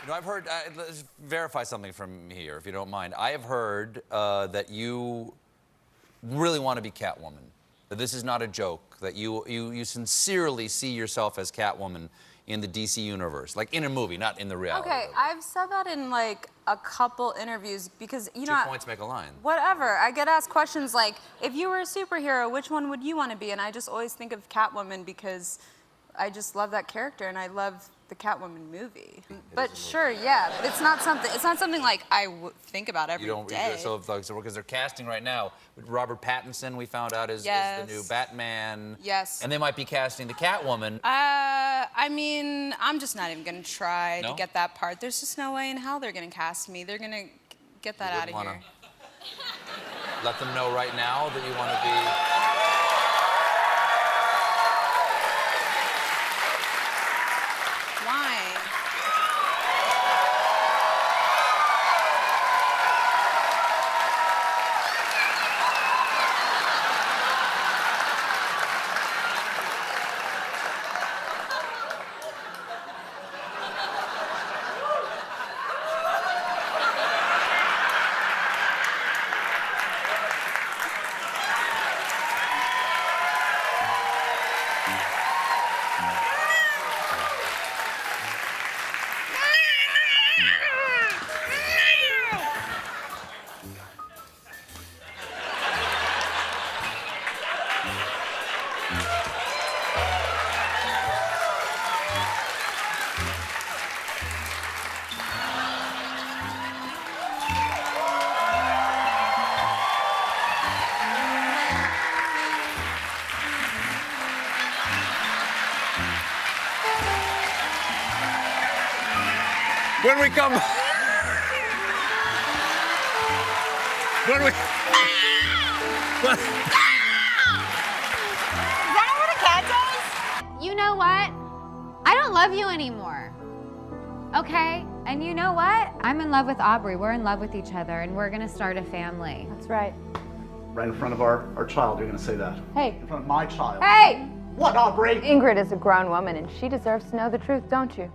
You know, I've heard, let's verify something from here, if you don't mind. I have heard that you really want to be Catwoman. That this is not a joke. That you sincerely see yourself as Catwoman in the DC universe, like in a movie, not in the reality. Okay, I've said that in like a couple interviews because, you know, 2 points make a line. Whatever. I get asked questions like, if you were a superhero, which one would you want to be? And I just always think of Catwoman because I just love that character and I love the Catwoman movie. But sure, yeah, but it's not something like I think about every day. So because they're casting right now, Robert Pattinson, we found out, is the new Batman. Yes. And they might be casting the Catwoman. I mean, I'm just not even gonna try to get that part. There's just no way in hell they're gonna cast me. They're gonna get that out of here. Let them know right now that you want to be. Why? When we come... when we... Is that what a cat does? You know what? I don't love you anymore. Okay? And you know what? I'm in love with Aubrey. We're in love with each other, and we're gonna start a family. That's right. Right in front of our child, you're gonna say that. Hey. In front of my child. Hey! What, Aubrey? Ingrid is a grown woman, and she deserves to know the truth, don't you?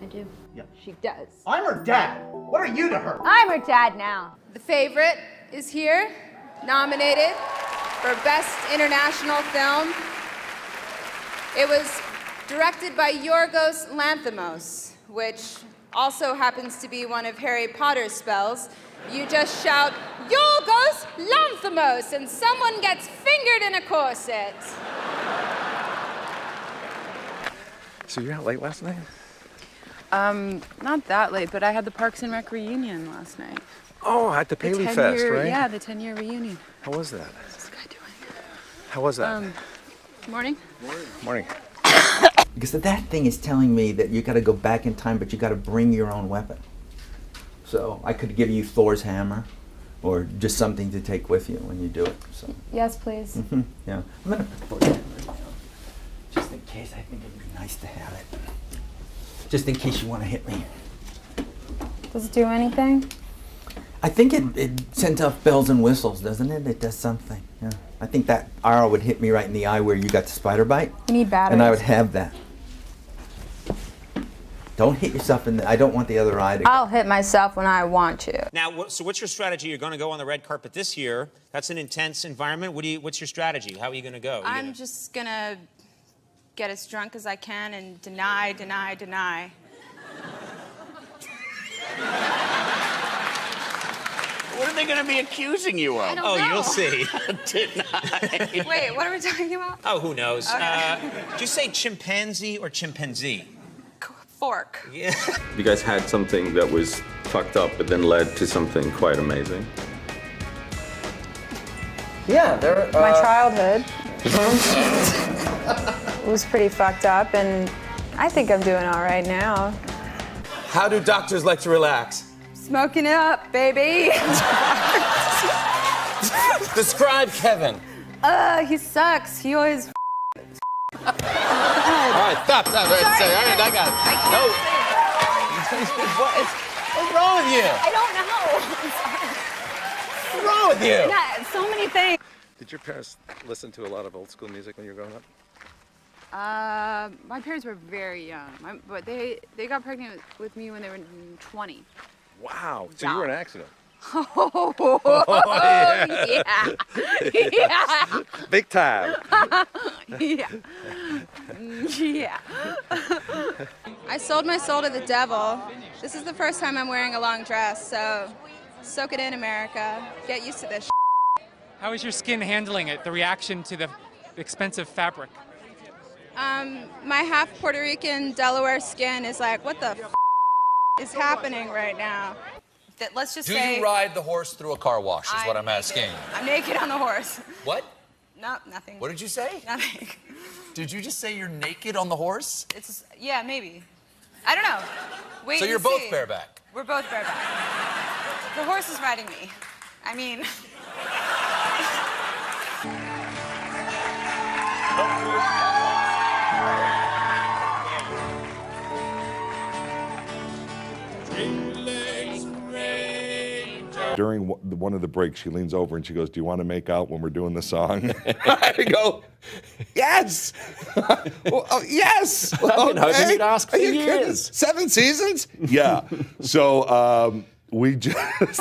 I do. Yeah. She does. I'm her dad. What are you to her? I'm her dad now. The Favorite is here, nominated for Best International Film. It was directed by Yorgos Lanthimos, which also happens to be one of Harry Potter's spells. You just shout, Yorgos Lanthimos, and someone gets fingered in a corset. So you were out late last night? Not that late, but I had the Parks and Rec reunion last night. Oh, at the Paley Fest, right? Yeah, the 10-year reunion. How was that? What's this guy doing? How was that? Morning. Morning. Because that thing is telling me that you got to go back in time, but you got to bring your own weapon. So I could give you Thor's hammer, or just something to take with you when you do it. So. Yes, please. Yeah, I'm gonna put Thor's hammer down, just in case. I think it'd be nice to have it, just in case you want to hit me. Does it do anything? I think it sends off bells and whistles, doesn't it? It does something. Yeah. I think that arrow would hit me right in the eye where you got the spider bite. You need batteries. And I would have that. Don't hit yourself in the... I don't want the other eye to... I'll hit myself when I want to. Now, so what's your strategy? You're going to go on the red carpet this year. That's an intense environment. What's your strategy? How are you going to go? I'm just going to get as drunk as I can and deny. What are they going to be accusing you of? I don't know. You'll see. Deny. Wait, what are we talking about? Oh, who knows? Okay. Did you say chimpanzee or chimpanzee? Fork. Yeah. You guys had something that was fucked up, but then led to something quite amazing. Yeah, My childhood was pretty fucked up, and I think I'm doing all right now. How do doctors like to relax? Smoking it up, baby. Describe Kevin. He sucks. He always. All right, stop. All right, I got it. What's wrong with you? I don't know. What's wrong with you? Yeah, so many things. Did your parents listen to a lot of old school music when you were growing up? My parents were very young, but they got pregnant with me when they were 20. Wow. So you were an accident. Yeah. Yeah. Big time. Yeah. Yeah. I sold my soul to the devil. This is the first time I'm wearing a long dress, so soak it in, America. Get used to this. How is your skin handling it, the reaction to the expensive fabric? My half Puerto Rican Delaware skin is like, what the is happening right now? Let's just Do say you ride the horse through a car wash, is what I'm asking. I'm naked on the horse. What? No, nothing. What did you say? Nothing. Did you just say you're naked on the horse? Yeah, maybe. I don't know. Wait. So you're and both see. bareback? We're both bareback. The horse is riding me. I mean. During one of the breaks, she leans over and she goes, "Do you want to make out when we're doing the song?" I go, "Yes, well, I've yes." been hoping you'd ask for Are you kidding? years. 7 seasons? Yeah. So we just.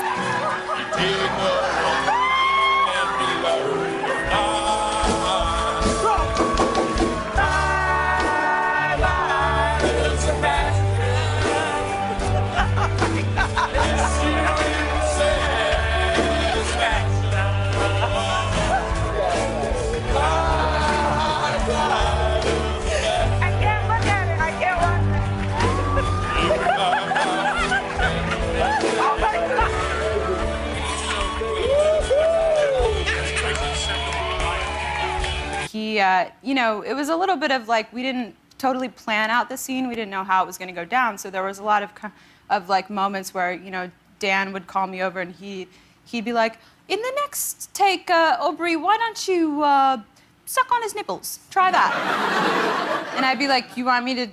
You know, it was a little bit of like, we didn't totally plan out the scene. We didn't know how it was going to go down. So there was a lot of like moments where, you know, Dan would call me over and he'd be like, in the next take, Aubrey, why don't you suck on his nipples? Try that. And I'd be like, you want me to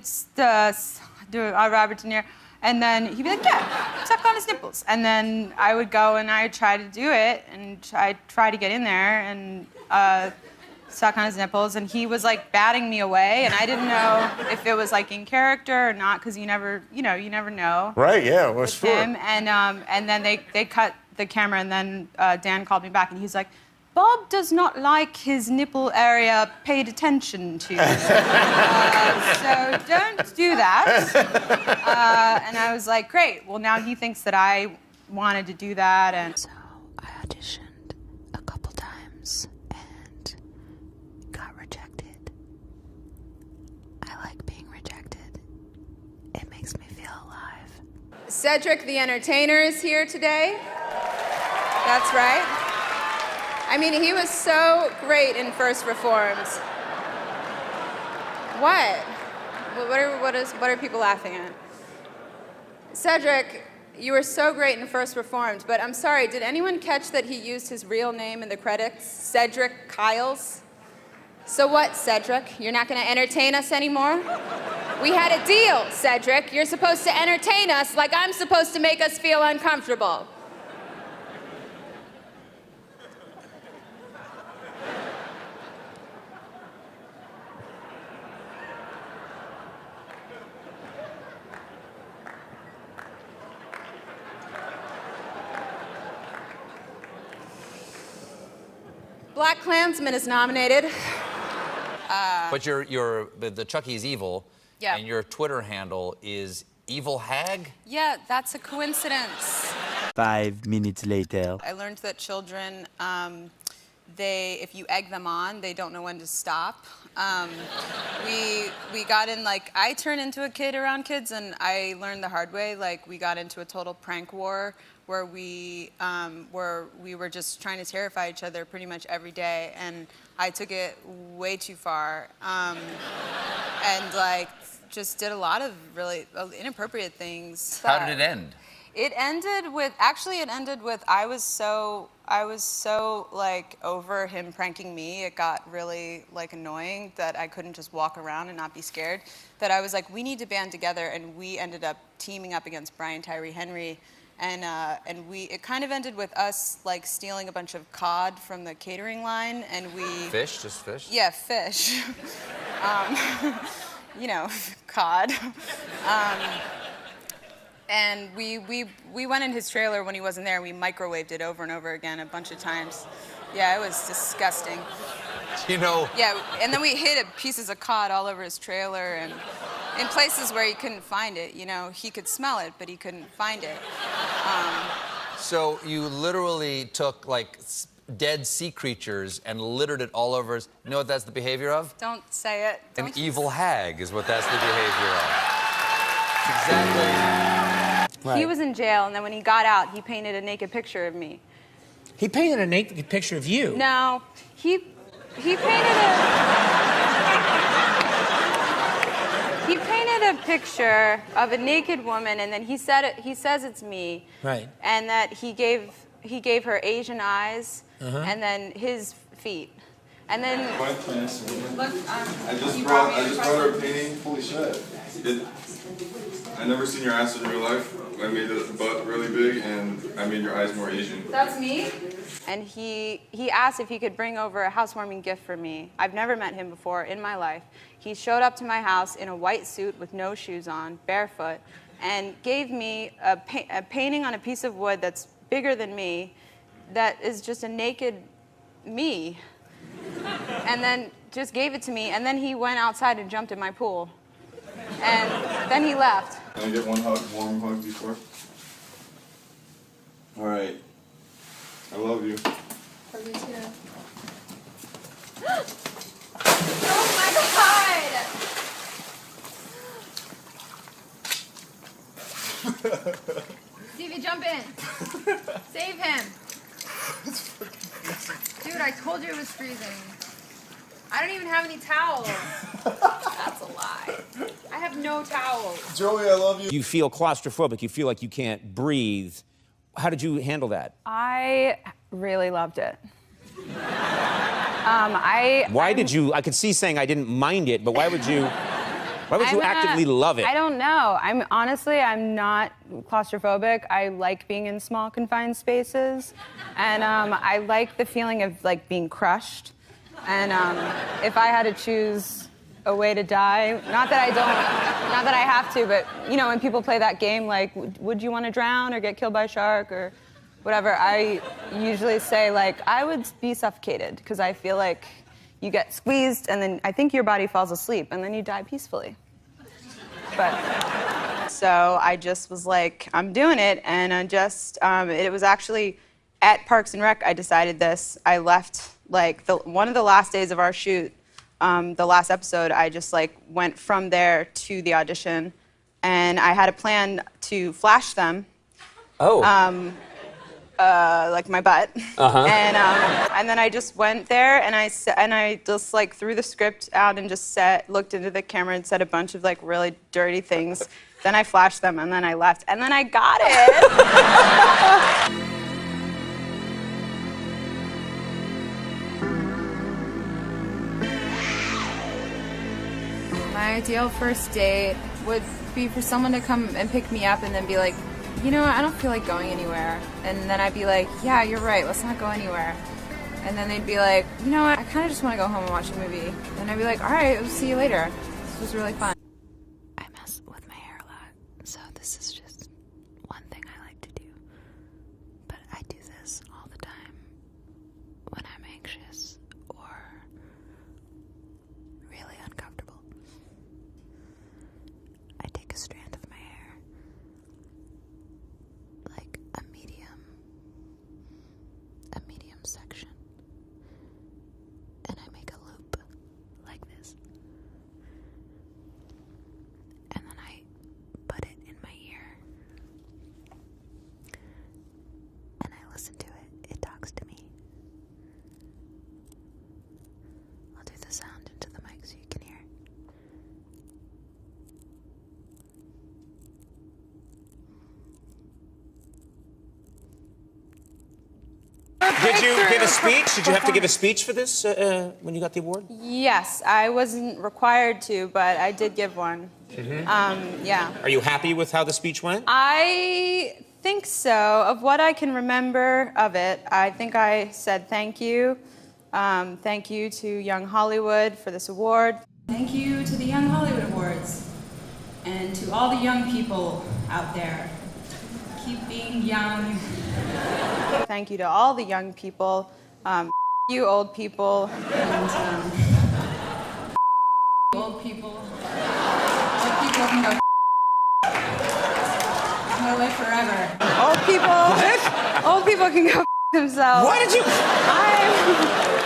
do Robert De Niro? And then he'd be like, yeah, suck on his nipples. And then I would go and I'd try to do it and I'd try to get in there and suck on his nipples, and he was like batting me away, and I didn't know if it was like in character or not, because you never know. Right, yeah, well, sure. Him, and then they cut the camera, and then Dan called me back, and he's like, Bob does not like his nipple area paid attention to. So don't do that. And I was like, great. Well, now he thinks that I wanted to do that, and so I auditioned a couple times. Rejected. I like being rejected. It makes me feel alive. Cedric the Entertainer is here today. That's right. I mean, he was so great in First Reformed. What? What are people laughing at? Cedric, you were so great in First Reformed, but I'm sorry, did anyone catch that he used his real name in the credits? Cedric Kyles? So what, Cedric? You're not going to entertain us anymore? We had a deal, Cedric. You're supposed to entertain us like I'm supposed to make us feel uncomfortable. Black Klansman is nominated. But the Chucky is evil, Yeah. and your Twitter handle is Evil Hag? Yeah, that's a coincidence. 5 minutes later. I learned that children, if you egg them on, they don't know when to stop. We got in, like, I turn into a kid around kids, and I learned the hard way. Like, we got into a total prank war where we were just trying to terrify each other pretty much every day, and I took it way too far, and like just did a lot of really inappropriate things. How did it end? It ended with I was so like over him pranking me. It got really like annoying that I couldn't just walk around and not be scared. That I was like, we need to band together, and we ended up teaming up against Brian Tyree Henry. And it kind of ended with us like stealing a bunch of cod from the catering line, and we Fish, just fish? Yeah, fish. You know, cod. And we went in his trailer when he wasn't there. We microwaved it over and over again a bunch of times. Yeah, it was disgusting. You know. Yeah, and then we hid pieces of cod all over his trailer and in places where he couldn't find it. You know, he could smell it, but he couldn't find it. So you literally took like dead sea creatures and littered it all over. You know what that's the behavior of? Don't say it. An evil hag is what that's the behavior of. Exactly. He was in jail, and then when he got out, he painted a naked picture of me. He painted a naked picture of you. No, he painted a picture of a naked woman, and then he says it's me. Right. And that he gave her Asian eyes, and then his feet. And then look, I just brought her a painting. Holy shit! I never seen your ass in real life. I made the butt really big, and I made your eyes more Asian. That's me. And he asked if he could bring over a housewarming gift for me. I've never met him before in my life. He showed up to my house in a white suit with no shoes on, barefoot, and gave me a painting on a piece of wood that's bigger than me, that is just a naked me. And then just gave it to me, and then he went outside and jumped in my pool. And then he left. Can I get one hug, warm hug before? All right. I love you. Love you too. Oh my God! Stevie, jump in. Save him. Dude, I told you it was freezing. I don't even have any towels. That's a lie. I have no towels. Joey, I love you. You feel claustrophobic. You feel like you can't breathe. How did you handle that? I really loved it. Why did you? I could see saying I didn't mind it, but why would you? Why would you actively love it? I don't know. I'm not claustrophobic. I like being in small confined spaces, and I like the feeling of like being crushed. And if I had to choose a way to die, not that I have to, but you know, when people play that game, like, would you want to drown or get killed by a shark or whatever, I usually say like, I would be suffocated, because I feel like you get squeezed and then I think your body falls asleep and then you die peacefully. But so I just was like, I'm doing it, and it was actually at Parks and Rec I decided this. I left like one of the last days of our shoot, the last episode, I just like went from there to the audition, and I had a plan to flash them. Oh. Like my butt. Uh-huh. And then I just went there and I just like threw the script out and just looked into the camera and said a bunch of like really dirty things. Then I flashed them and then I left and then I got it. My ideal first date would be for someone to come and pick me up and then be like, you know what, I don't feel like going anywhere. And then I'd be like, yeah, you're right, let's not go anywhere. And then they'd be like, you know what, I kind of just want to go home and watch a movie. And I'd be like, all right, we'll see you later. This was really fun. I mess with my hair a lot, so this is just one thing I like to do. But I do this all the time when I'm anxious or really uncomfortable. I take a strand of my hair, like a medium section, and I make a loop like this, and then I put it in my ear, and I listen to it. It talks to me. I'll do the sound into the mic so you can hear. Did you give a speech? Did you have to give a speech for this when you got the award? Yes, I wasn't required to, but I did give one. Mm-hmm. Yeah. Are you happy with how the speech went? I think so. Of what I can remember of it, I think I said thank you. Thank you to Young Hollywood for this award. Thank you to the Young Hollywood Awards and to all the young people out there. Keep being young. Thank you to all the young people, you old people, and old people. Old people can go I'm gonna live forever. Old people can go themselves. Why did you?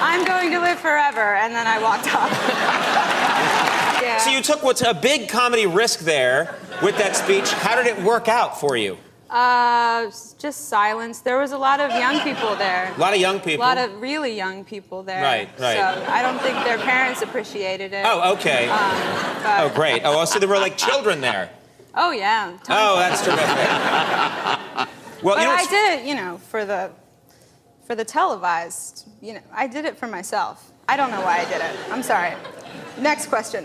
I'm going to live forever, and then I walked off. Yeah. So you took what's a big comedy risk there with that speech. How did it work out for you? Just silence. There was a lot of young people there. A lot of young people. A lot of really young people there. Right. So I don't think their parents appreciated it. Oh, okay. Oh, great. Oh, so there were like children there. Oh, yeah. Oh, that's terrific. Well, but I did it, for the televised. I did it for myself. I don't know why I did it. I'm sorry. Next question.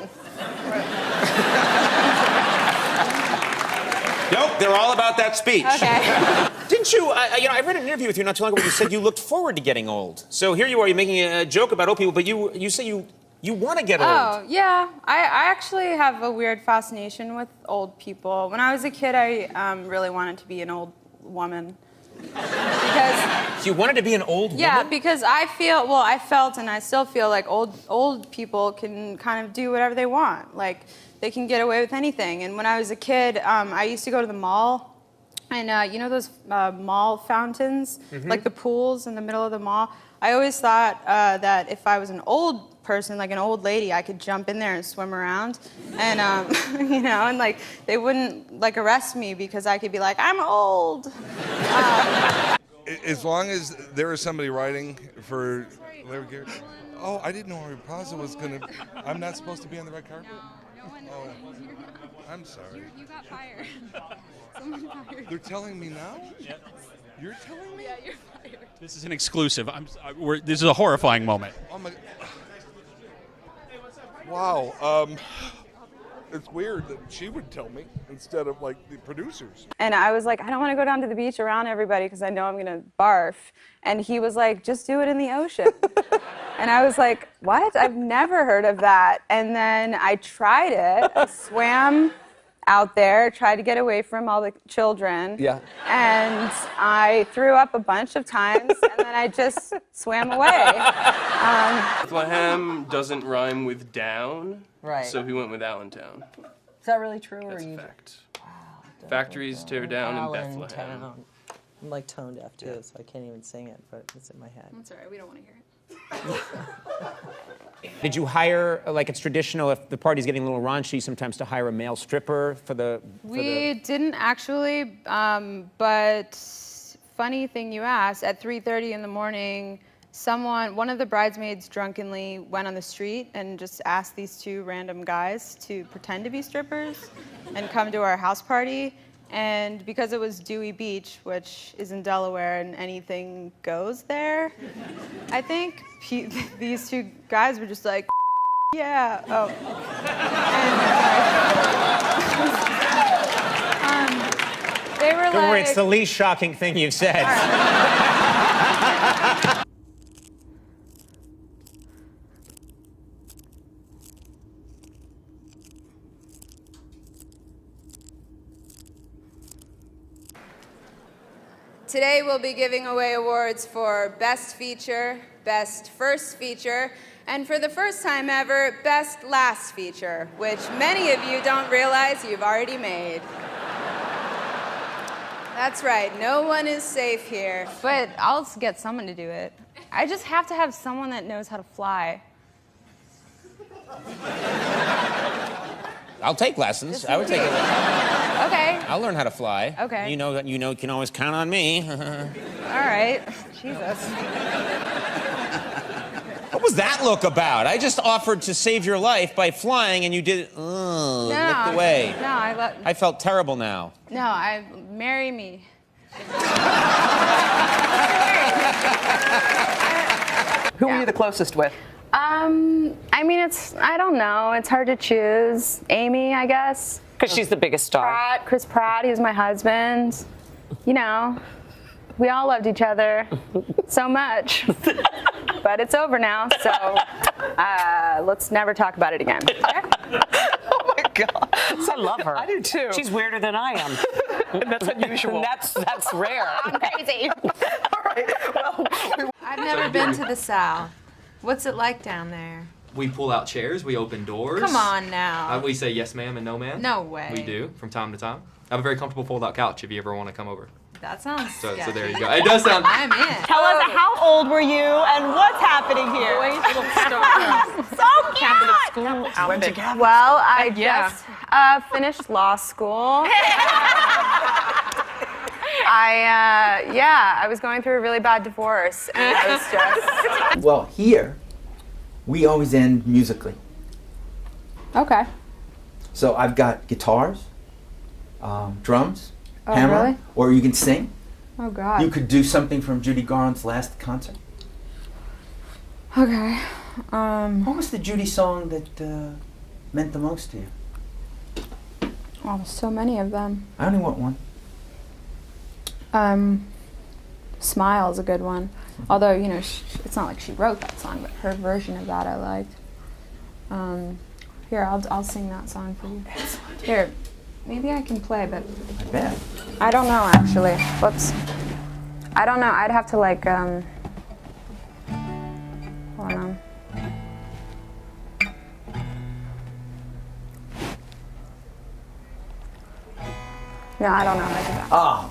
Nope, they're all about that speech. Okay. Didn't you? I read an interview with you not too long ago where you said you looked forward to getting old. So here you are, you're making a joke about old people, but you say you want to get old. Oh, yeah. I actually have a weird fascination with old people. When I was a kid, I really wanted to be an old woman. Because you wanted to be an old woman? Yeah, because I felt and I still feel like old people can kind of do whatever they want. Like, they can get away with anything. And when I was a kid, I used to go to the mall. And you know those mall fountains? Mm-hmm. Like the pools in the middle of the mall? I always thought that if I was an old person, like an old lady, I could jump in there and swim around. And, and like, they wouldn't like arrest me because I could be like, I'm old. As long as there is somebody writing for Larry Garrett. Oh, I didn't know Aubrey Plaza was going to... I'm not supposed to be on the red carpet? Oh, I'm sorry. You got fired. Someone fired. They're telling me now? Yep. You're telling me? Yeah, you're fired. This is an exclusive. This is a horrifying moment. Oh my... Wow. It's weird that she would tell me instead of like the producers. And I was like, I don't want to go down to the beach around everybody because I know I'm going to barf. And he was like, just do it in the ocean. And I was like, what? I've never heard of that. And then I tried it. I swam out there, tried to get away from all the children. Yeah. And I threw up a bunch of times, and then I just swam away. Bethlehem doesn't rhyme with down, right? So he went with Allentown. Is that really true, That's or a you? fact. Factories tear down in Bethlehem. Allentown. I'm like tone deaf too, so I can't even sing it, but it's in my head. That's all right. We don't want to hear it. Did you hire, like it's traditional, if the party's getting a little raunchy, sometimes to hire a male stripper for the... We didn't actually, but funny thing you asked, at 3:30 in the morning, one of the bridesmaids drunkenly went on the street and just asked these two random guys to pretend to be strippers and come to our house party. And because it was Dewey Beach, which is in Delaware, and anything goes there, I think these two guys were just like, yeah, oh. And, they were Don't worry, like... it's the least shocking thing you've said. Today we'll be giving away awards for Best Feature, Best First Feature, and for the first time ever, Best Last Feature, which many of you don't realize you've already made. That's right, no one is safe here. But I'll get someone to do it. I just have to have someone that knows how to fly. I'll take lessons. I would take it. Okay. I'll learn how to fly. Okay. You can always count on me. All right. Jesus. What was that look about? I just offered to save your life by flying, and you did. Looked away. No, I felt terrible now. Marry me. Who were you the closest with? I mean, I don't know. It's hard to choose. Amy, I guess. Because she's the biggest star. Chris Pratt, he's my husband. You know. we all loved each other so much. But it's over now, so let's never talk about it again. Oh my God. I love her. I do too. She's weirder than I am. That's unusual. That's rare. I'm crazy. All right. Well, I've never been to the South. What's it like down there? We pull out chairs, we open doors. Come on now. We say yes ma'am and no ma'am. No way. We do, from time to time. I have a very comfortable fold-out couch if you ever want to come over. That sounds So sketchy. there you go. It does sound... I'm in. tell us how old were you and what's happening here? So cute. When'd you get Well, I just finished law school. I was going through a really bad divorce, and I was just... Well, here, we always end musically. Okay. So I've got guitars, drums, hammer, really? or you can sing. Oh, God. You could do something from Judy Garland's last concert. Okay. What was the Judy song that meant the most to you? Oh, there's so many of them. I only want one. Smile is a good one. Although, you know, it's not like she wrote that song, but her version of that I liked. Here, I'll sing that song for you. Here, maybe I can play, but I bet. I don't know actually. Whoops. I don't know. I'd have to like hold on. No, I don't know how to do that. Oh,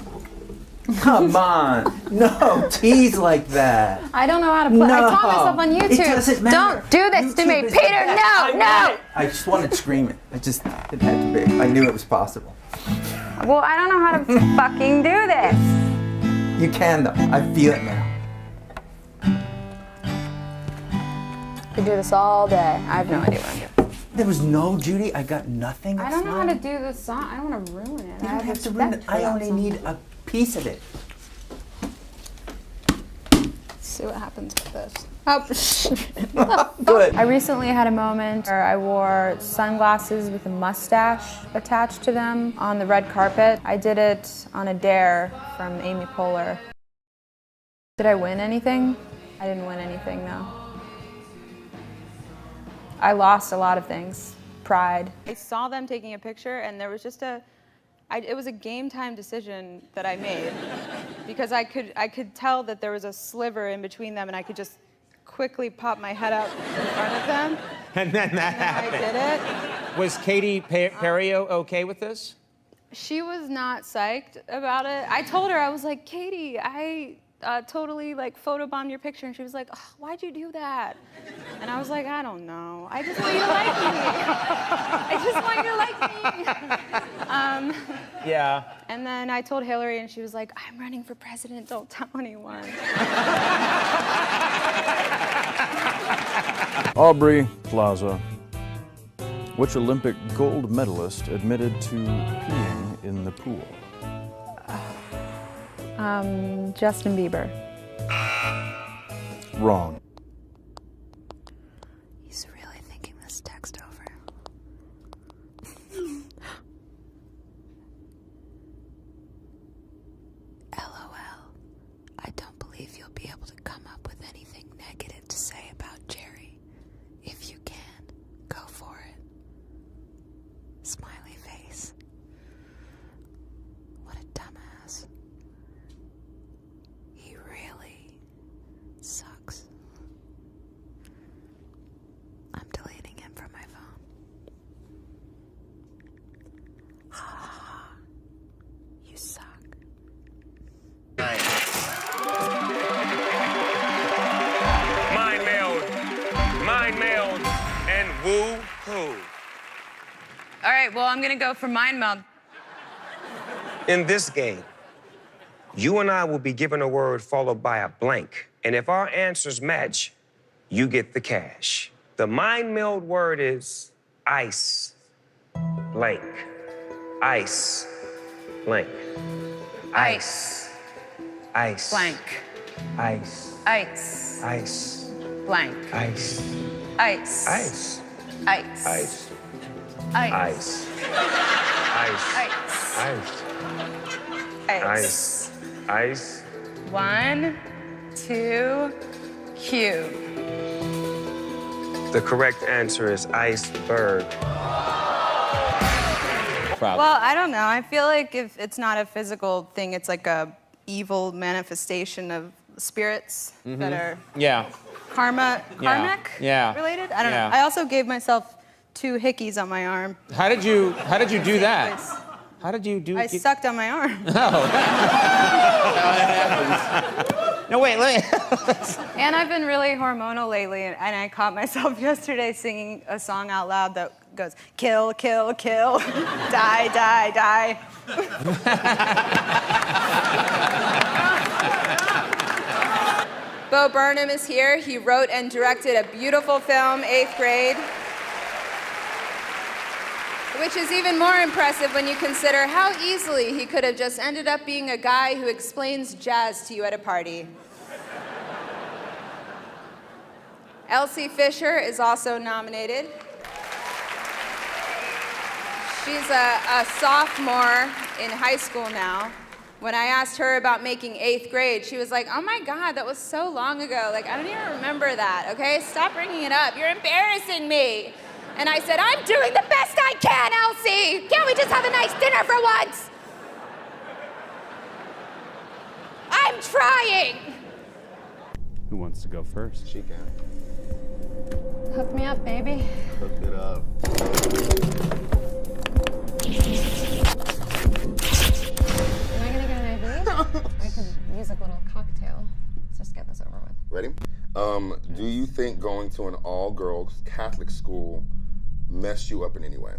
come on. No, tease like that. I don't know how to play. I taught myself on YouTube. It doesn't matter. Don't do this to me, YouTube is the Peter. best. No. I just wanted to scream it. It had to be. I knew it was possible. Well, I don't know how to fucking do this. You can though. I feel it now. I could do this all day. I have no idea what I'm doing. There was no Judy. I got nothing. I don't know how to do this song. I don't want to ruin it. You I don't have to ruin it. I only need a piece of it. Let's see what happens with this. Oh, Good. I recently had a moment where I wore sunglasses with a mustache attached to them on the red carpet. I did it on a dare from Amy Poehler. Did I win anything? I didn't win anything, though. I lost a lot of things. Pride. I saw them taking a picture, and there was just it was a game time decision that I made because I could tell that there was a sliver in between them, and I could just quickly pop my head up in front of them. And then that happened. I did it. Was Katy Perry okay with this? She was not psyched about it. I told her, I was like, Katie, I totally like photobombed your picture, and she was like, oh, why'd you do that? And I was like, I don't know. I just want you to like me. I just want you to like me. Yeah. And then I told Hillary, and she was like, I'm running for president. Don't tell anyone. Aubrey Plaza. Which Olympic gold medalist admitted to peeing in the pool? Justin Bieber. Wrong. He's really thinking this text over. LOL. I don't believe you'll be able to come up with anything negative to say about Jerry. If you can, go for it. Smiley face. What a dumbass. He really sucks. I'm deleting him from my phone. Ha ha ha. You suck. Mind meld, and woo-hoo. All right, well, I'm gonna go for mind meld. In this game, you and I will be given a word followed by a blank. And if our answers match, you get the cash. The mind meld word is ice, blank. Ice, blank. Ice. Ice. Blank. Ice. Ice. Ice. Blank. Ice. Ice. Ice. Ice. Ice. Ice. Ice. Ice. Ice. Ice. Ice. Ice. 1, 2, cue. The correct answer is iceberg. Well, I don't know. I feel like if it's not a physical thing, it's like a evil manifestation of spirits that are karmic related. I don't know. I also gave myself 2 hickeys on my arm. How did you do that? How did you do? I sucked on my arm. No, wait, let me. And I've been really hormonal lately, and I caught myself yesterday singing a song out loud that goes, kill, kill, kill, die, die, die. Bo Burnham is here. He wrote and directed a beautiful film, 8th Grade, which is even more impressive when you consider how easily he could have just ended up being a guy who explains jazz to you at a party. Elsie Fisher is also nominated. She's a sophomore in high school now. When I asked her about making 8th Grade, she was like, oh my God, that was so long ago. Like, I don't even remember that, okay? Stop bringing it up. You're embarrassing me. And I said, I'm doing the best I can, Elsie. Can't we just have a nice dinner for once? I'm trying. Who wants to go first? She can. Hook me up, baby. Hook it up. Am I gonna get an IV? I could use a little cocktail. Let's just get this over with. Ready? Do you think going to an all-girls Catholic school messed you up in any way?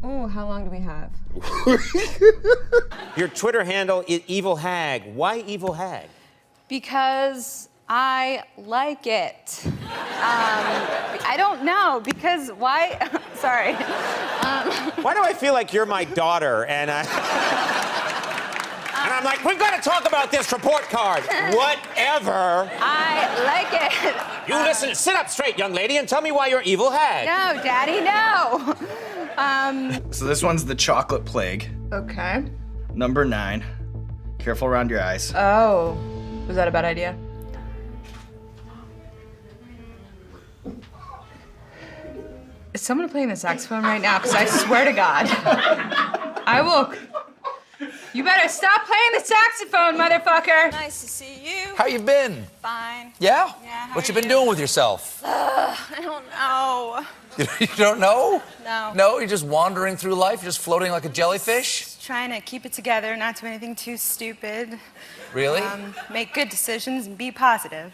Ooh, how long do we have? Your Twitter handle is Evil Hag. Why Evil Hag? Because I like it. I don't know, because why? Sorry. Why do I feel like you're my daughter and and I'm like, we've got to talk about this report card. Whatever. I like it. You listen, sit up straight, young lady, and tell me why you're Evil Hag. No, Daddy, no. So this one's the chocolate plague. Okay. Number 9. Careful around your eyes. Oh, was that a bad idea? Is someone playing the saxophone right now? Because I swear to God, I will. You better stop playing the saxophone, motherfucker. Nice to see you. How you been? Fine. Yeah? Yeah. What you been doing with yourself? I don't know. You don't know? No. No? You're just wandering through life, just floating like a jellyfish? Just trying to keep it together, not do anything too stupid. Really? Make good decisions and be positive.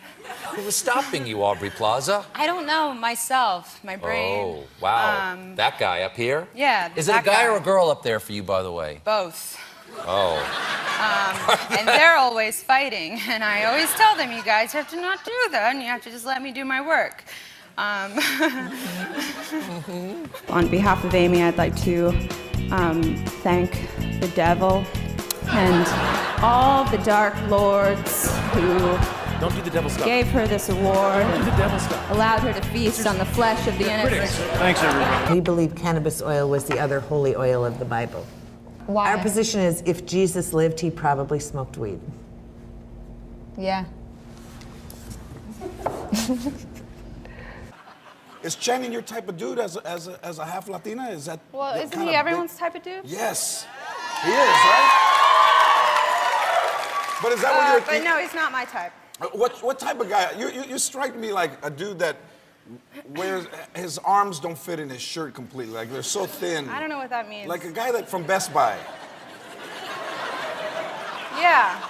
Who was stopping you, Aubrey Plaza? I don't know myself, my brain. Oh, wow. That guy up here? Yeah. Is it a guy or a girl up there for you, by the way? Both. Oh. And they're always fighting, and I always tell them, you guys have to not do that, and you have to just let me do my work. On behalf of Amy, I'd like to thank the devil and all the dark lords who Don't do the devil stuff. gave her this award Don't do the devil and stuff. allowed her to feast on the flesh of the innocent. Thanks, everybody. We believe cannabis oil was the other holy oil of the Bible. Why? Our position is if Jesus lived, he probably smoked weed. Yeah. Is Channing your type of dude as a half Latina? Is that? Well, that isn't kind he of everyone's type of dude? Yes, he is, right? But is that what you're? But no, he's not my type. What type of guy? You strike me like a dude that wears his arms don't fit in his shirt completely. Like they're so thin. I don't know what that means. Like a guy that from Best Buy. Yeah.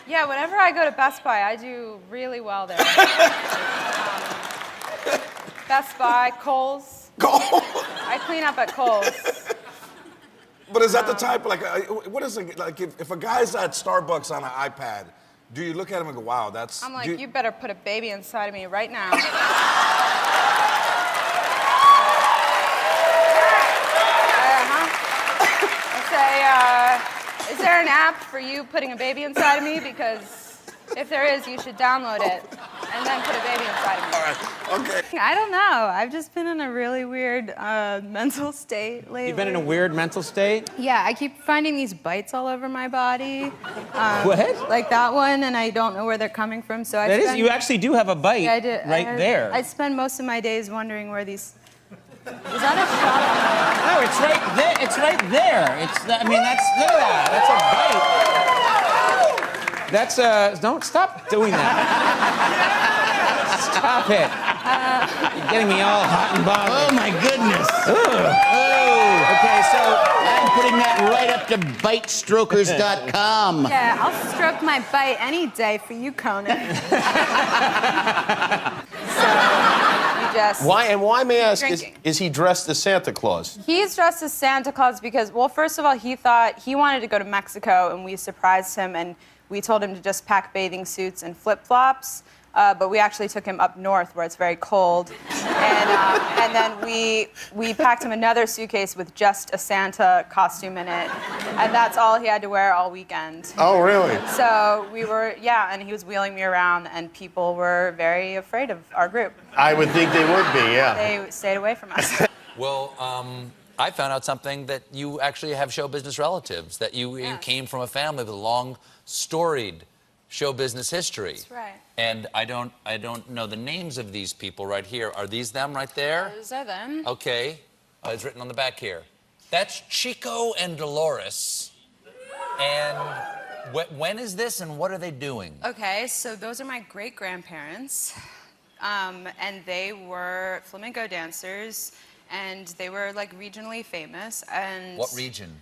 Yeah, whenever I go to Best Buy, I do really well there. Best Buy, Kohl's. Kohl's? I clean up at Kohl's. But is that the type, like, what is it, like, if a guy's at Starbucks on an iPad, do you look at him and go, wow, that's... I'm like, you better put a baby inside of me right now. I say, is there an app for you putting a baby inside of me? Because if there is, you should download it. and then put a baby inside of me. All right, okay. I don't know. I've just been in a really weird mental state lately. You've been in a weird mental state? Yeah, I keep finding these bites all over my body. What? Like that one, and I don't know where they're coming from. So I That is, spend, you actually do have a bite yeah, I do. there. I spend most of my days wondering where these. Is that a shot of my... No, it's right there. It's right there. I mean, that's, look at that. That's a bite. That's don't stop doing that. Stop it. You're getting me all hot and bothered. Oh my goodness. Okay, so I'm putting that right up to bitestrokers.com. Yeah, I'll stroke my bite any day for you, Conan. Why may I ask, Drinking. is he dressed as Santa Claus? He's dressed as Santa Claus because, well, first of all, he thought he wanted to go to Mexico, and we surprised him, and we told him to just pack bathing suits and flip-flops. But we actually took him up north where it's very cold. And then we packed him another suitcase with just a Santa costume in it. And that's all he had to wear all weekend. Oh, really? So we were, yeah, and he was wheeling me around, and people were very afraid of our group. I would think they would be, yeah. They stayed away from us. Well, I found out something that you actually have show business relatives, that you came from a family with a long, storied show business history. That's right. And I don't know the names of these people right here. Are these them right there? Those are them. Okay. It's written on the back here. That's Chico and Dolores. And when is this and what are they doing? Okay, so those are my great-grandparents. And they were flamenco dancers, and they were like regionally famous. And What region?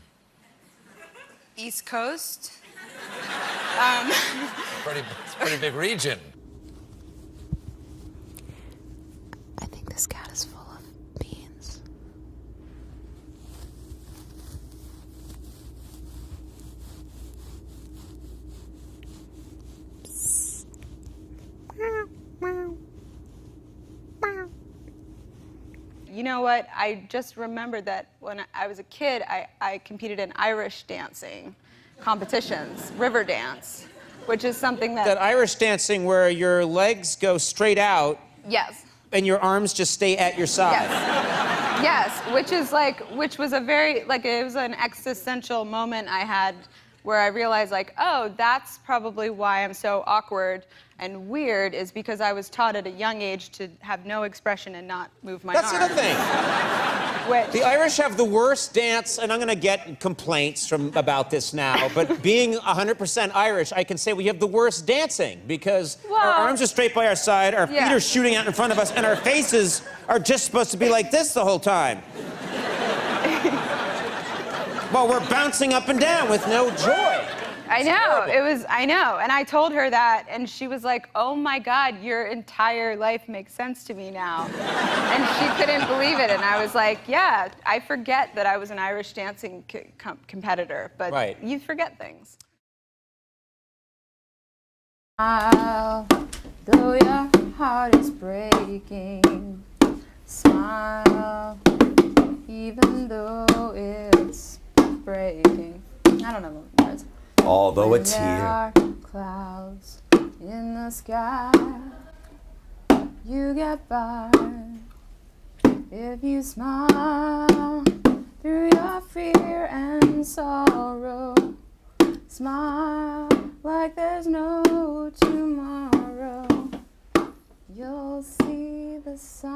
East Coast. It's a pretty big region. I think this cat is full of beans. You know what? I just remembered that when I was a kid, I competed in Irish dancing competitions, river dance, which is something that Irish dancing where your legs go straight out. Yes. And your arms just stay at your side. Yes, which was a very, it was an existential moment I had where I realized, oh, that's probably why I'm so awkward and weird, is because I was taught at a young age to have no expression and not move my arms. That's the other thing. The Irish have the worst dance, and I'm going to get complaints about this now, but being 100% Irish, I can say we have the worst dancing because our arms are straight by our side, our feet are shooting out in front of us, and our faces are just supposed to be like this the whole time. Well, we're bouncing up and down with no joy. I know, I know. And I told her that, and she was like, oh my God, your entire life makes sense to me now. And she couldn't believe it. And I was like, yeah, I forget that I was an Irish dancing competitor, but you forget things. Smile, though your heart is breaking. Smile, even though it's breaking. I don't know the words. Although it's There here. are clouds in the sky, you get by if you smile through your fear and sorrow. Smile like there's no tomorrow. You'll see the sun